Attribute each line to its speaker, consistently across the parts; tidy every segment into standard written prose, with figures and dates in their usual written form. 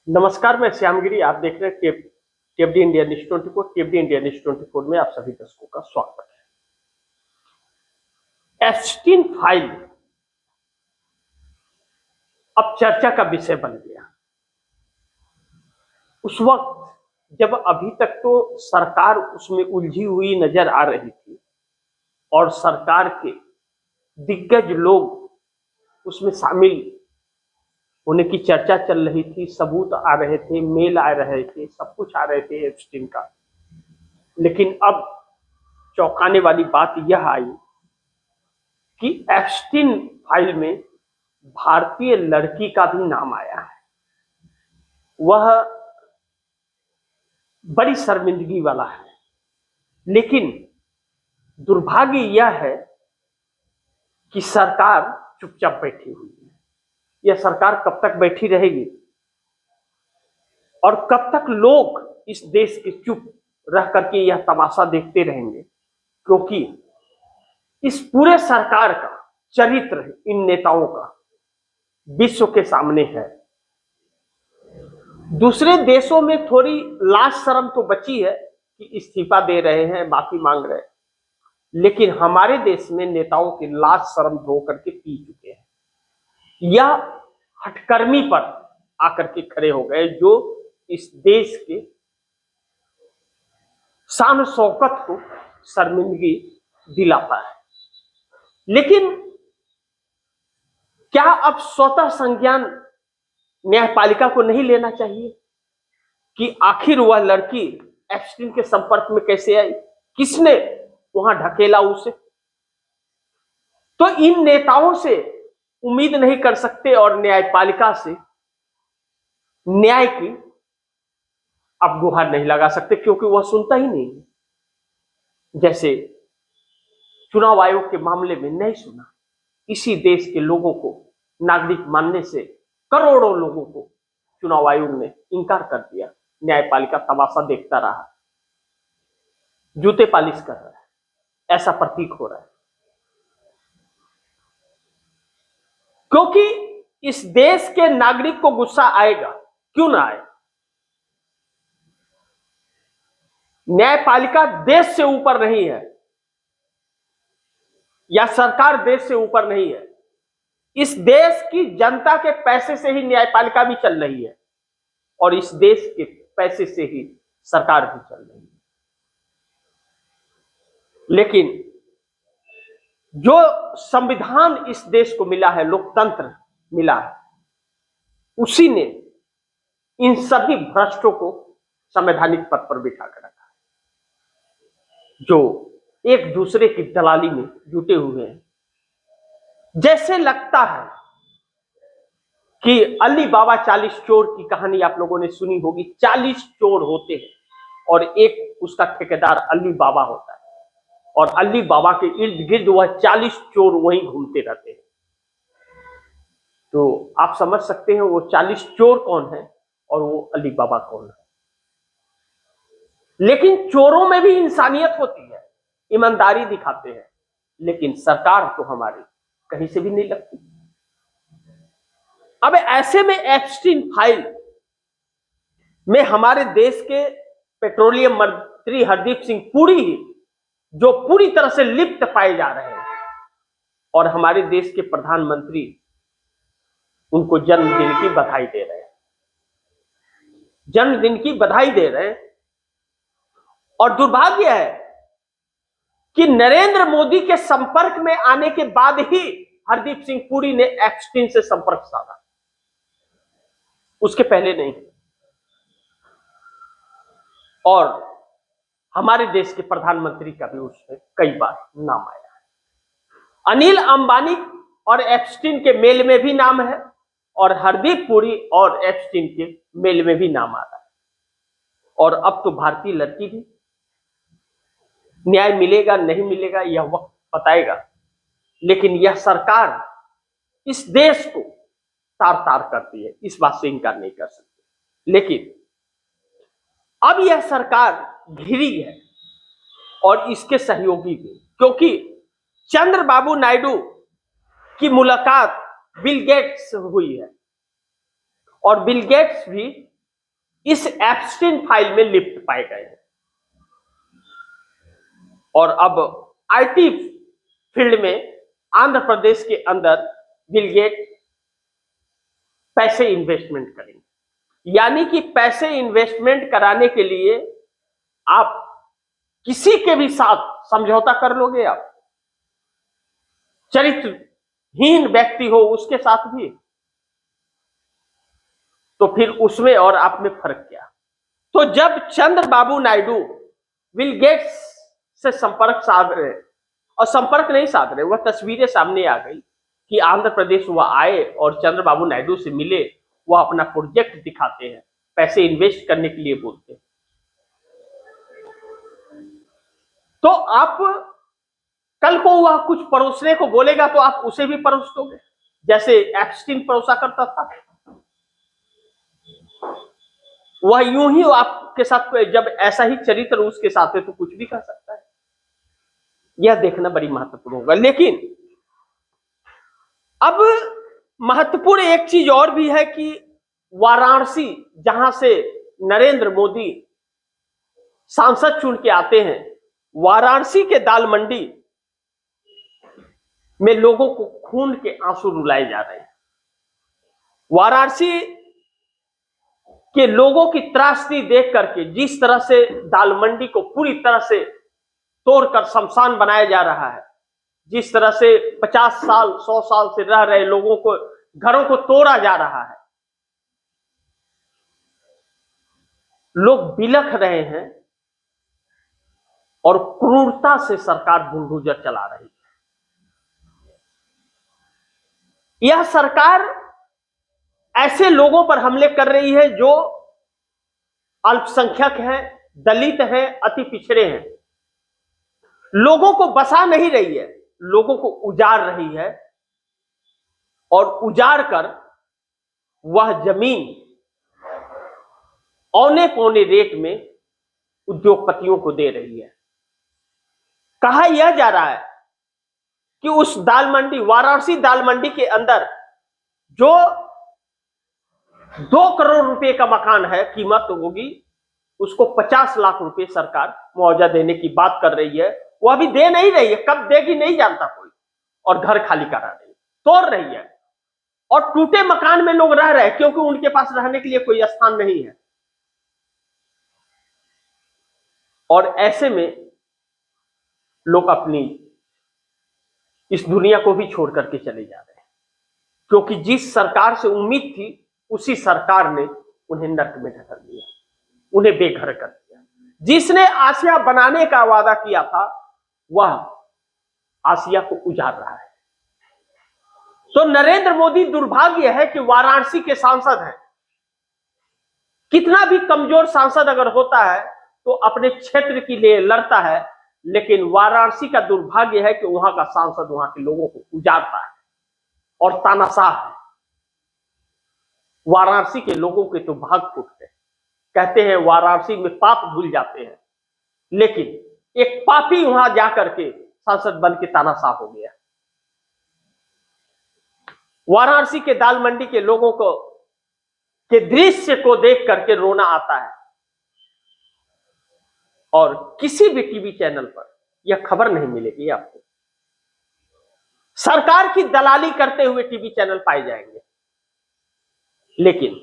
Speaker 1: नमस्कार, मैं श्यामगिरी। आप देख रहे हैं टीएफडी इंडिया न्यूज 24। टीएफडी इंडिया न्यूज 24 में आप सभी दर्शकों का स्वागत है। एप्स्टीन फाइल अब चर्चा का विषय बन गया। उस वक्त जब अभी तक तो सरकार उसमें उलझी हुई नजर आ रही थी और सरकार के दिग्गज लोग उसमें शामिल होने की चर्चा चल रही थी, सबूत आ रहे थे, मेल आ रहे थे, सब कुछ आ रहे थे एप्स्टीन का। लेकिन अब चौंकाने वाली बात यह आई कि एप्स्टीन फाइल में भारतीय लड़की का भी नाम आया है। वह बड़ी शर्मिंदगी वाला है, लेकिन दुर्भाग्य यह है कि सरकार चुपचाप बैठी हुई है। यह सरकार कब तक बैठी रहेगी और कब तक लोग इस देश के चुप रह करके यह तमाशा देखते रहेंगे, क्योंकि इस पूरे सरकार का चरित्र इन नेताओं का विश्व के सामने है। दूसरे देशों में थोड़ी लाज शर्म तो बची है कि इस्तीफा दे रहे हैं, माफी मांग रहे हैं, लेकिन हमारे देश में नेताओं की लाज शर्म धो करके पी चुके हैं या हटकर्मी पर आकर के खड़े हो गए, जो इस देश के शान शौकत को शर्मिंदगी दिलाता है। लेकिन क्या अब स्वतः संज्ञान न्यायपालिका को नहीं लेना चाहिए कि आखिर वह लड़की एप्स्टीन के संपर्क में कैसे आई, किसने वहां ढकेला उसे? तो इन नेताओं से उम्मीद नहीं कर सकते और न्यायपालिका से न्याय की अब गुहार नहीं लगा सकते, क्योंकि वह सुनता ही नहीं। जैसे चुनाव आयोग के मामले में नहीं सुना, इसी देश के लोगों को नागरिक मानने से करोड़ों लोगों को चुनाव आयोग ने इनकार कर दिया। न्यायपालिका तमाशा देखता रहा, जूते पालिश कर रहा है, ऐसा प्रतीक हो रहा है। क्योंकि इस देश के नागरिक को गुस्सा आएगा, क्यों ना आए। न्यायपालिका देश से ऊपर नहीं है या सरकार देश से ऊपर नहीं है। इस देश की जनता के पैसे से ही न्यायपालिका भी चल रही है और इस देश के पैसे से ही सरकार भी चल रही है। लेकिन जो संविधान इस देश को मिला है, लोकतंत्र मिला है, उसी ने इन सभी भ्रष्टों को संवैधानिक पद पर बिठा कर रखा है, जो एक दूसरे की दलाली में जुटे हुए हैं। जैसे लगता है कि अली बाबा 40 चोर की कहानी आप लोगों ने सुनी होगी। 40 चोर होते हैं और एक उसका ठेकेदार अली बाबा होता है, और अली बाबा के इर्द गिर्द वह 40 चोर वहीं घूमते रहते हैं। तो आप समझ सकते हैं वो 40 चोर कौन है और वो अली बाबा कौन है। लेकिन चोरों में भी इंसानियत होती है, ईमानदारी दिखाते हैं, लेकिन सरकार तो हमारी कहीं से भी नहीं लगती। अब ऐसे में एप्स्टीन फाइल में हमारे देश के पेट्रोलियम मंत्री हरदीप सिंह पुरी ही जो पूरी तरह से लिप्त पाए जा रहे हैं, और हमारे देश के प्रधानमंत्री उनको जन्मदिन की बधाई दे रहे हैं, जन्मदिन की बधाई दे रहे हैं। और दुर्भाग्य है कि नरेंद्र मोदी के संपर्क में आने के बाद ही हरदीप सिंह पुरी ने एप्स्टीन से संपर्क साधा, उसके पहले नहीं। और हमारे देश के प्रधानमंत्री का भी उसमें कई बार नाम आया है। अनिल अंबानी और एप्स्टीन के मेल में भी नाम है, और हरदीप पुरी और एप्स्टीन के मेल में भी नाम आ रहा है। और अब तो भारतीय लड़की भी, न्याय मिलेगा नहीं मिलेगा यह वक्त बताएगा, लेकिन यह सरकार इस देश को तार तार करती है, इस बात से इनकार नहीं कर सकते। लेकिन अब यह सरकार घिरी है और इसके सहयोगी भी, क्योंकि चंद्रबाबू नायडू की मुलाकात बिल गेट्स से हुई है और बिल गेट्स भी इस एप्स्टीन फाइल में लिप्त पाए गए हैं और अब आईटी फील्ड में आंध्र प्रदेश के अंदर बिल गेट पैसे इन्वेस्टमेंट करेंगे। यानी कि पैसे इन्वेस्टमेंट कराने के लिए आप किसी के भी साथ समझौता कर लोगे, आप चरित्रहीन व्यक्ति हो उसके साथ भी, तो फिर उसमें और आप में फर्क क्या। तो जब चंद्रबाबू नायडू बिल गेट्स से संपर्क साध रहे, और संपर्क नहीं साध रहे, वह तस्वीरें सामने आ गई कि आंध्र प्रदेश वह आए और चंद्रबाबू नायडू से मिले, वह अपना प्रोजेक्ट दिखाते हैं, पैसे इन्वेस्ट करने के लिए बोलते हैं। तो आप कल को वह कुछ परोसने को बोलेगा तो आप उसे भी परोस दोगे, जैसे एप्स्टीन परोसा करता था। वह यूं ही आपके साथ, जब ऐसा ही चरित्र उसके साथ है तो कुछ भी कर सकता है। यह देखना बड़ी महत्वपूर्ण होगा। लेकिन अब महत्वपूर्ण एक चीज और भी है कि वाराणसी, जहां से नरेंद्र मोदी सांसद चुन के आते हैं, वाराणसी के दाल मंडी में लोगों को खून के आंसू रुलाए जा रहे हैं। वाराणसी के लोगों की त्रासदी देख करके जिस तरह से दाल मंडी को पूरी तरह से तोड़कर शमशान बनाया जा रहा है, जिस तरह से 50 साल 100 साल से रह रहे लोगों को, घरों को तोड़ा जा रहा है, लोग बिलख रहे हैं और क्रूरता से सरकार बुलडोजर चला रही है। यह सरकार ऐसे लोगों पर हमले कर रही है जो अल्पसंख्यक हैं, दलित हैं, अति पिछड़े हैं। लोगों को बसा नहीं रही है, लोगों को उजाड़ रही है और उजाड़ कर वह जमीन औने पौने रेट में उद्योगपतियों को दे रही है। कहा यह जा रहा है कि उस दाल मंडी, वाराणसी दाल मंडी के अंदर जो 2 करोड़ रुपए का मकान है, कीमत होगी, उसको 50 लाख रुपए सरकार मुआवजा देने की बात कर रही है। वह अभी दे नहीं रही है, कब देगी नहीं जानता कोई, और घर खाली करा रही है, तोड़ रही है, और टूटे मकान में लोग रह रहे हैं क्योंकि उनके पास रहने के लिए कोई स्थान नहीं है। और ऐसे में लोग अपनी इस दुनिया को भी छोड़ करके चले जा रहे हैं, क्योंकि जिस सरकार से उम्मीद थी उसी सरकार ने उन्हें नर्क में ढकेल दिया, उन्हें बेघर कर दिया। जिसने आसिया बनाने का वादा किया था वह आसिया को उजाड़ रहा है। तो नरेंद्र मोदी, दुर्भाग्य है कि वाराणसी के सांसद हैं। कितना भी कमजोर सांसद अगर होता है तो अपने क्षेत्र के लिए लड़ता है, लेकिन वाराणसी का दुर्भाग्य है कि वहां का सांसद वहां के लोगों को उजाड़ता है और तानाशाह है। वाराणसी के लोगों के तो भाग फूटते हैं। कहते हैं वाराणसी में पाप धुल जाते हैं, लेकिन एक पापी वहां जाकर के सांसद बन के तानाशाह हो गया। वाराणसी के दाल मंडी के लोगों को के दृश्य को देख करके रोना आता है, और किसी भी टीवी चैनल पर यह खबर नहीं मिलेगी आपको। सरकार की दलाली करते हुए टीवी चैनल पाए जाएंगे, लेकिन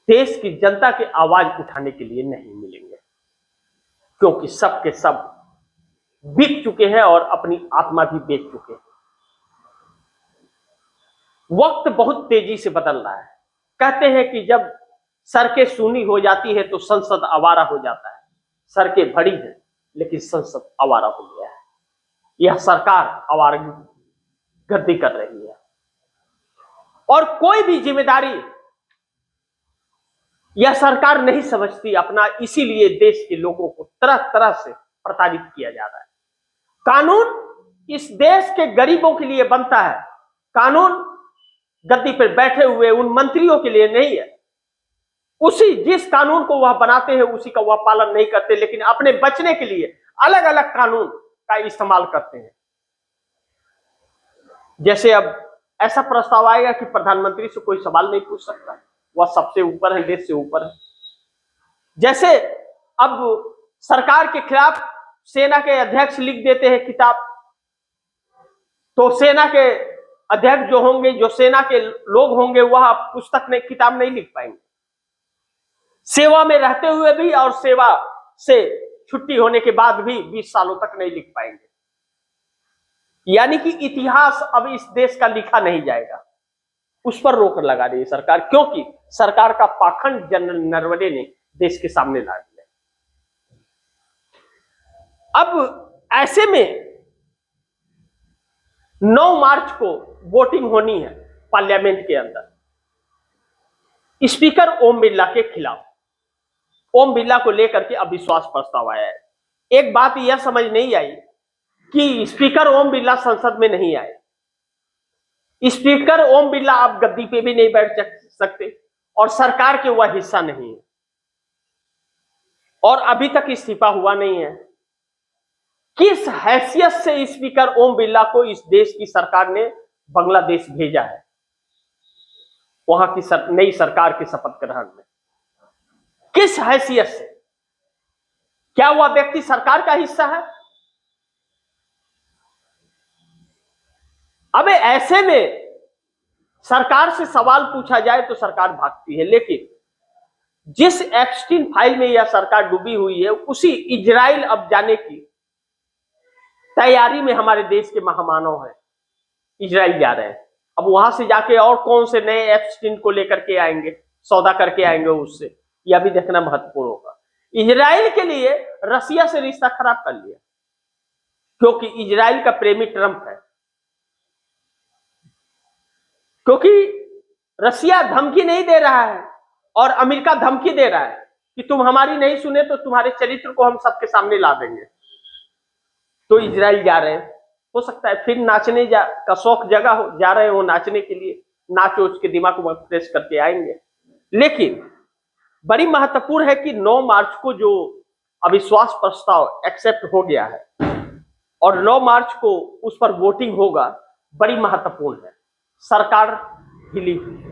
Speaker 1: देश की जनता की आवाज उठाने के लिए नहीं मिलेंगे, क्योंकि सब के सब बिक चुके हैं और अपनी आत्मा भी बेच चुके हैं। वक्त बहुत तेजी से बदल रहा है। कहते हैं कि जब सड़कें सूनी हो जाती है तो संसद आवारा हो जाता है। सड़कें बड़ी हैं लेकिन संसद आवारा हो गया है। यह सरकार आवारगर्दी कर रही है और कोई भी जिम्मेदारी यह सरकार नहीं समझती अपना, इसीलिए देश के लोगों को तरह तरह से प्रताड़ित किया जा रहा है। कानून इस देश के गरीबों के लिए बनता है, कानून गद्दी पर बैठे हुए उन मंत्रियों के लिए नहीं है। उसी जिस कानून को वह बनाते हैं उसी का वह पालन नहीं करते, लेकिन अपने बचने के लिए अलग अलग कानून का इस्तेमाल करते हैं। जैसे अब ऐसा प्रस्ताव आएगा कि प्रधानमंत्री से कोई सवाल नहीं पूछ सकता, वह सबसे ऊपर है, देश से ऊपर है। जैसे अब सरकार के खिलाफ सेना के अध्यक्ष लिख देते हैं किताब, तो सेना के अध्यक्ष जो होंगे, जो सेना के लोग होंगे, वह पुस्तक नहीं, किताब नहीं लिख पाएंगे। सेवा में रहते हुए भी और सेवा से छुट्टी होने के बाद भी 20 सालों तक नहीं लिख पाएंगे। यानी कि इतिहास अब इस देश का लिखा नहीं जाएगा। उस पर रोक लगा रही है सरकार, क्योंकि सरकार का पाखंड जनरल नरवणे ने देश के सामने ला दिया। अब ऐसे में 9 मार्च को वोटिंग होनी है पार्लियामेंट के अंदर स्पीकर ओम बिरला के खिलाफ। ओम बिरला को लेकर के अविश्वास प्रस्ताव आया है। एक बात यह समझ नहीं आई कि स्पीकर ओम बिरला संसद में नहीं आए। स्पीकर ओम बिरला आप गद्दी पे भी नहीं बैठ सकते और सरकार के वह हिस्सा नहीं है और अभी तक इस्तीफा हुआ नहीं है। किस हैसियत से स्पीकर ओम बिरला को इस देश की सरकार ने बांग्लादेश भेजा है वहां की नई सरकार के शपथ ग्रहण में? किस हैसियत से? क्या वह व्यक्ति सरकार का हिस्सा है? अब ऐसे में सरकार से सवाल पूछा जाए तो सरकार भागती है, लेकिन जिस एप्स्टीन फाइल में यह सरकार डूबी हुई है, उसी इजराइल अब जाने की तैयारी में हमारे देश के महामानव हैं। इजराइल जा रहे हैं। अब वहां से जाके और कौन से नए एप्स्टीन को लेकर के आएंगे, सौदा करके आएंगे उससे, यह भी देखना महत्वपूर्ण होगा। इजराइल के लिए रसिया से रिश्ता खराब कर लिया, क्योंकि इजराइल का प्रेमी ट्रंप है। क्योंकि रसिया धमकी नहीं दे रहा है और अमेरिका धमकी दे रहा है कि तुम हमारी नहीं सुने तो तुम्हारे चरित्र को हम सबके सामने ला देंगे। तो इजराइल जा रहे हैं। हो सकता है फिर नाचने का शौक जगह हो, जा रहे हो नाचने के लिए, नाच उच के दिमाग को फ्रेश करके आएंगे। लेकिन बड़ी महत्वपूर्ण है कि 9 मार्च को जो अविश्वास प्रस्ताव एक्सेप्ट हो गया है और 9 मार्च को उस पर वोटिंग होगा, बड़ी महत्वपूर्ण है। सरकार हिली हुई है,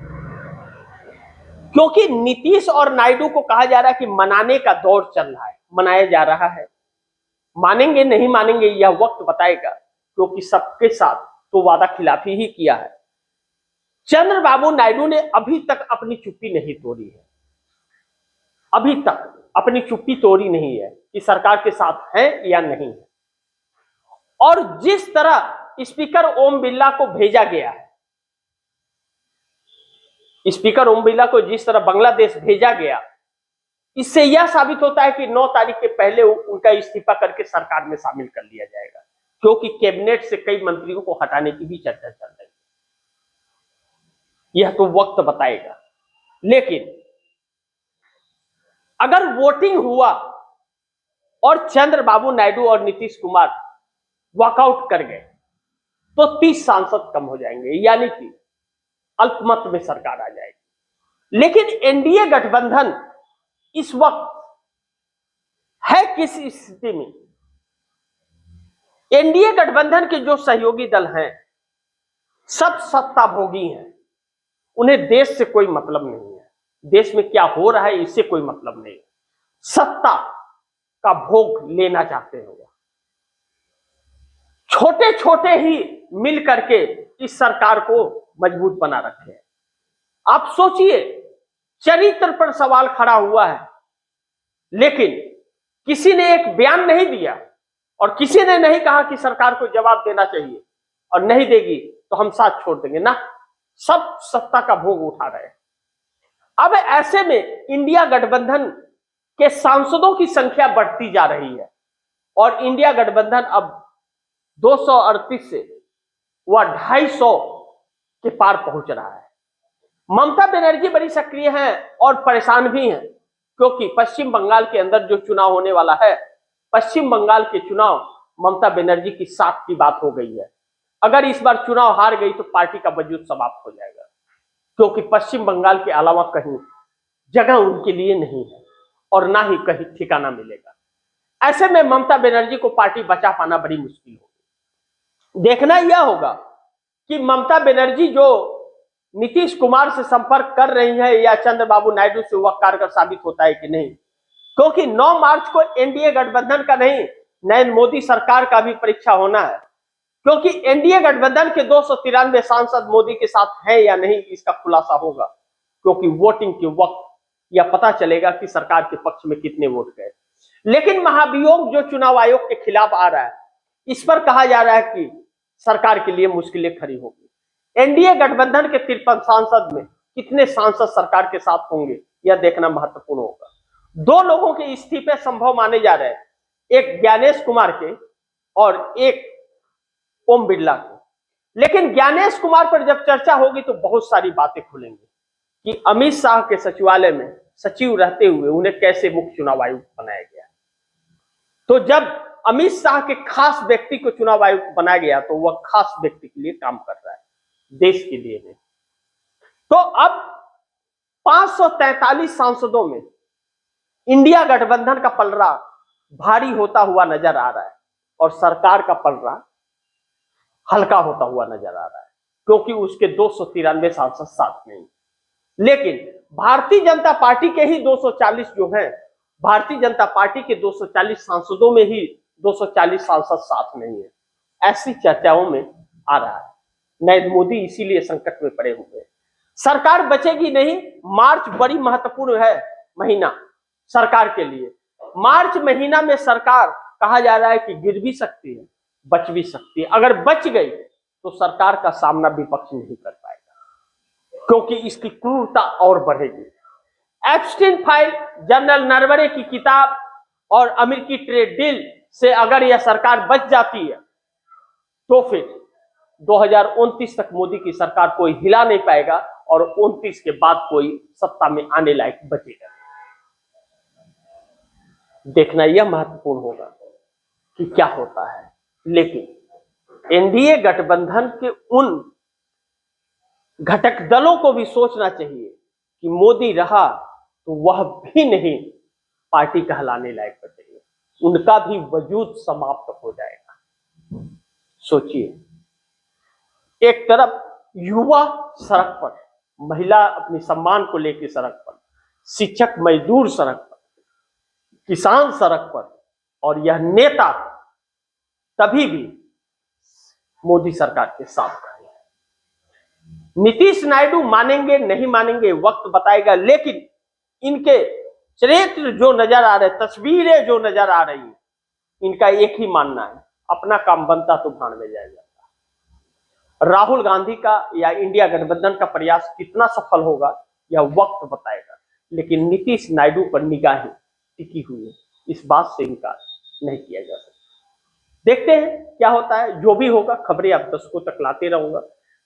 Speaker 1: क्योंकि नीतीश और नायडू को कहा जा रहा है कि मनाने का दौर चल रहा है, मनाया जा रहा है। मानेंगे नहीं मानेंगे यह वक्त बताएगा, क्योंकि सबके साथ तो वादा खिलाफी ही किया है। चंद्रबाबू नायडू ने अभी तक अपनी चुप्पी नहीं तोड़ी है, अभी तक अपनी चुप्पी तोड़ी नहीं है कि सरकार के साथ है या नहीं है। और जिस तरह स्पीकर ओम बिरला को भेजा गया है, स्पीकर ओम बिरला को जिस तरह बांग्लादेश भेजा गया, इससे यह साबित होता है कि 9 तारीख के पहले उनका इस्तीफा करके सरकार में शामिल कर लिया जाएगा, क्योंकि कैबिनेट से कई मंत्रियों को हटाने की भी चर्चा चल रही है। यह तो वक्त बताएगा। लेकिन अगर वोटिंग हुआ और चंद्रबाबू नायडू और नीतीश कुमार वॉकआउट कर गए तो 30 सांसद कम हो जाएंगे, यानी कि अल्पमत में सरकार आ जाएगी। लेकिन एनडीए गठबंधन इस वक्त है किस स्थिति में? एनडीए गठबंधन के जो सहयोगी दल हैं सब सत्ता भोगी हैं, उन्हें देश से कोई मतलब नहीं है, देश में क्या हो रहा है इससे कोई मतलब नहीं है, सत्ता का भोग लेना चाहते हैं। वो छोटे छोटे ही मिल करके इस सरकार को मजबूत बना रखे हैं। आप सोचिए, चरित्र पर सवाल खड़ा हुआ है, लेकिन किसी ने एक बयान नहीं दिया और किसी ने नहीं कहा कि सरकार को जवाब देना चाहिए और नहीं देगी तो हम साथ छोड़ देंगे ना, सब सत्ता का भोग उठा रहे हैं। अब ऐसे में इंडिया गठबंधन के सांसदों की संख्या बढ़ती जा रही है और इंडिया गठबंधन अब 238 से वह 250 के पार पहुंच रहा है। ममता बनर्जी बड़ी सक्रिय हैं और परेशान भी हैं, क्योंकि पश्चिम बंगाल के अंदर जो चुनाव होने वाला है, पश्चिम बंगाल के चुनाव ममता बनर्जी की साख की बात हो गई है। अगर इस बार चुनाव हार गई तो पार्टी का वजूद समाप्त हो जाएगा, क्योंकि पश्चिम बंगाल के अलावा कहीं जगह उनके लिए नहीं है और ना ही कहीं ठिकाना मिलेगा। ऐसे में ममता बनर्जी को पार्टी बचा पाना बड़ी मुश्किल होगी। देखना यह होगा कि ममता बनर्जी जो नीतीश कुमार से संपर्क कर रही है या चंद्रबाबू नायडू से, वह कारगर साबित होता है कि नहीं। क्योंकि 9 मार्च को एनडीए गठबंधन का नहीं, नरेंद्र मोदी सरकार का भी परीक्षा होना है। क्योंकि एनडीए गठबंधन के 293 सांसद मोदी के साथ हैं या नहीं, इसका खुलासा होगा। क्योंकि वोटिंग के वक्त यह पता चलेगा कि सरकार के पक्ष में कितने वोट गए। लेकिन महाभियोग जो चुनाव आयोग के खिलाफ आ रहा है, इस पर कहा जा रहा है कि सरकार के लिए मुश्किलें खड़ी होगी। एनडीए गठबंधन के 53 सांसद में कितने सांसद सरकार के साथ होंगे, यह देखना महत्वपूर्ण होगा। 2 लोगों के इस्तीफे संभव माने जा रहे हैं, एक ज्ञानेश कुमार के और एक ओम बिरला के। लेकिन ज्ञानेश कुमार पर जब चर्चा होगी तो बहुत सारी बातें खुलेंगी कि अमित शाह के सचिवालय में सचिव रहते हुए उन्हें कैसे मुख्य चुनाव आयुक्त बनाया गया। तो जब अमित शाह के खास व्यक्ति को चुनाव आयुक्त बनाया गया तो वह खास व्यक्ति के लिए काम कर रहा है, देश के लिए नहीं। तो अब 543 सांसदों में इंडिया गठबंधन का पलड़ा भारी होता हुआ नजर आ रहा है और सरकार का पलड़ा हल्का होता हुआ नजर आ रहा है, क्योंकि उसके 293 सांसद साथ नहीं। लेकिन भारतीय जनता पार्टी के ही 240 जो हैं, भारतीय जनता पार्टी के 240 सांसदों में ही 240 सांसद साथ नहीं है, ऐसी चर्चाओं में आ रहा है। नरेंद्र मोदी इसीलिए संकट में पड़े हुए हैं। सरकार बचेगी नहीं। मार्च बड़ी महत्वपूर्ण है महीना सरकार के लिए। मार्च महीना में सरकार कहा जा रहा है कि गिर भी सकती है, बच भी सकती है। अगर बच गई तो सरकार का सामना विपक्ष नहीं कर पाएगा, क्योंकि इसकी क्रूरता और बढ़ेगी। एप्स्टीन फाइल, जनरल नरवणे की किताब और अमेरिकी ट्रेड डील से अगर यह सरकार बच जाती है तो फिर 2029 तक मोदी की सरकार कोई हिला नहीं पाएगा और 29 के बाद कोई सत्ता में आने लायक बचेगा। देखना यह महत्वपूर्ण होगा कि क्या होता है। लेकिन एनडीए गठबंधन के उन घटक दलों को भी सोचना चाहिए कि मोदी रहा तो वह भी नहीं पार्टी कहलाने लायक बचेगा, उनका भी वजूद समाप्त हो जाएगा। सोचिए, एक तरफ युवा सड़क पर, महिला अपनी सम्मान को लेकर सड़क पर, शिक्षक मजदूर सड़क पर, किसान सड़क पर, और यह नेता तभी भी मोदी सरकार के साथ खड़े हैं। नीतीश नायडू मानेंगे नहीं मानेंगे वक्त बताएगा, लेकिन इनके चरित्र जो नजर आ रहे, तस्वीरें जो नजर आ रही, इनका एक ही मानना है, अपना काम बनता तो भाड़ में जाया जाता। राहुल गांधी का या इंडिया गठबंधन का प्रयास कितना सफल होगा यह वक्त बताएगा, लेकिन नीतीश नायडू पर निगाहें टिकी हुई है, इस बात से इनकार नहीं किया जा सकता। देखते हैं क्या होता है। जो भी होगा खबरें आप दर्शकों तक लाते रहूंगा।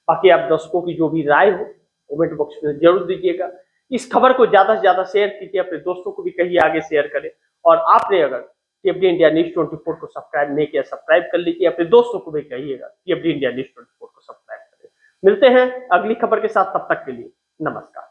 Speaker 1: बाकी आप दर्शकों की जो भी राय हो कमेंट बॉक्स में जरूर दीजिएगा। इस खबर को ज्यादा से ज्यादा शेयर कीजिए, अपने दोस्तों को भी कहिए आगे शेयर करें। और आपने अगर टीएफडी इंडिया न्यूज 24 को सब्सक्राइब नहीं किया, सब्सक्राइब कर लीजिए। अपने दोस्तों को भी कहिएगा टीएफडी इंडिया न्यूज 24 को सब्सक्राइब करें। मिलते हैं अगली खबर के साथ, तब तक के लिए नमस्कार।